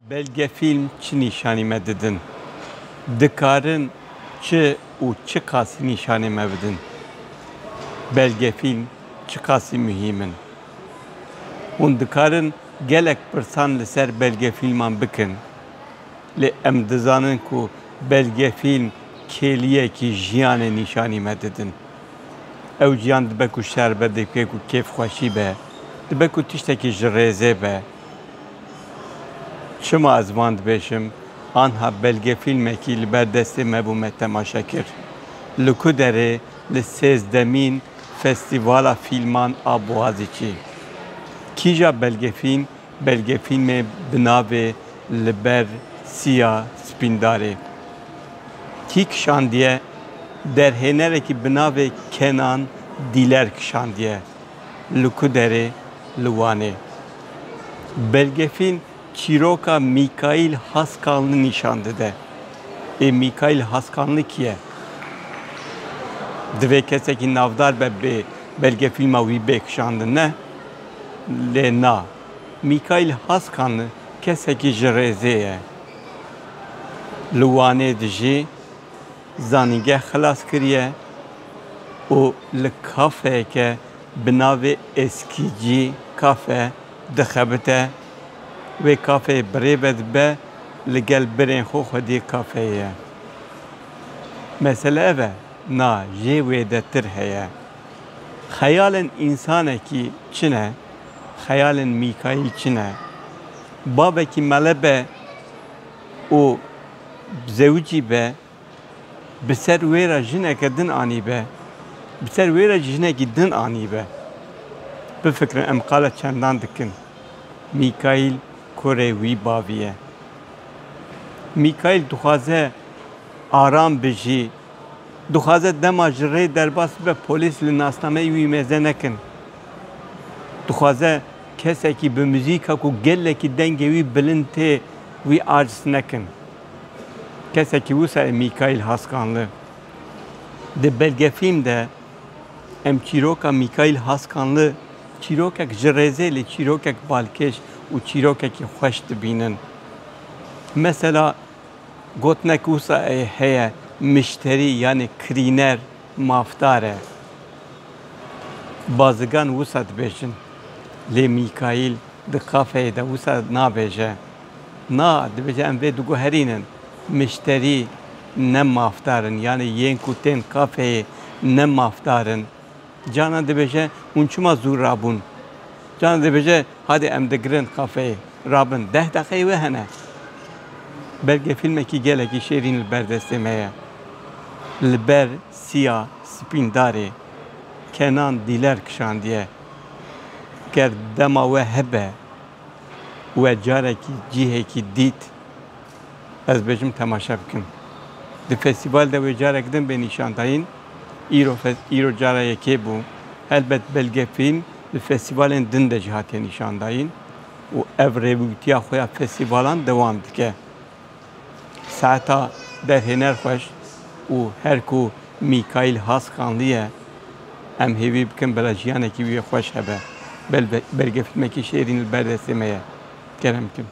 Belge film çi nîşanî me didin? Dikarin çi û çi qasî nîşanê me bidin? Belge film çi qasî mühîm in? Hûn dikarin gelek pirsan li ser belge filman bikin. Lê em dizanin ku belge film kêliyekî jiyanê nîşanî me didin. Ew jiyan dibe ku şerbet dike ku kêfxweşî be, dibe ku tiştekî ji rêzê be. Çima ez van dibêjim, anha belge filmekî li ber destê me bû me temaşe kir. Li ku derê li sêzdemîn Festîvala Fîlman a Boğazîçî. Kîja belge film, belge filmê bi navê Li ber Siya Spîndarê. Kî kişandiye? Derhênerekî bi navê Kenan Dîler kişandiye. Li ku derê? Li Wanê. Belge film çîroka Mîkaîl Haskanlı nîşan dide. Mîkaîl Haskanlı kî ye? Divê kesekî navdar be bê belge filma wî bê kişandin ne? Lê na. Mîkaîl Haskanlı kesekî ji rêzê ye. Li Wanê dijî zanîngeh xilas kiriye û li kafeyeke bi navê Eskîcî kafe dixebite. Wê kafeyê birê ve dibe li gel birên xwe xwedî kafeyê ye. Mesele ev e? Na, jê wê de tir heye. Xeyalên însanekî çi ne? Xeyalên Mîkaîl çi ne? Bavekî mele be û zewcî be, bi ser wê re jineke din anîbe, bi ser wê re jinekî din anîbe. Bifikirin em qala çendan dikin. Mîkaîl kurê wî bavî ye. Mîkaîl dixwaze aram bijî, dixwaze dema ji rê derbas bibe polîs li nasnameyê wî mêze nekin. Dixwaze kesekî bi muzîka ku gelekî dengê wî bilind tê wî aciz nekin. Kesekî wisa ye Mîkaîl Haskanlı. Di belge film de em çîroka Mîkaîl Haskanlı çîrokek ji rêzê lê çîrokek balkêş û çîrokekî xweş dibînin. Mesela gotinek wisa heye mişterî yani kirîner mafdar e. Bazigan wisa dibêjin. Lê Mîkaîl di kafeyê de wisa nabêje. Na, dibêje em vê diguherînin. Mişterî ne mafdarin yani yên ku tên kafeyê ne mafdarin. Canan dibêje hûn çima zû rabûn. Canan dibêje hadi em digirin kafeyê rabin. 10 deqeyê wê hene. Belge filmekî gelekî şêrîn li ber destê me ye. Li ber Siya Spîndarê Kenan Dîler kişandiye. Ger dema we hebe we carekî cihekî dît, ez bêjim temaşe bikin. Di festîval de wê carek din bê nîşandayîn, îro cara yekê bû. Helbet belge film li festîvalên din de jî hatiye nîşandayîn û ev rêwîtiya xwe ya festîvalan dewam dike. Saeta derhêner xweş û her ku Mîkaîl Haskanlı ye, em hêvî bikin bila jiyanekî wî xweş hebe. Belge filmekî şêrîn li ber destê me ye. Kerem bikin.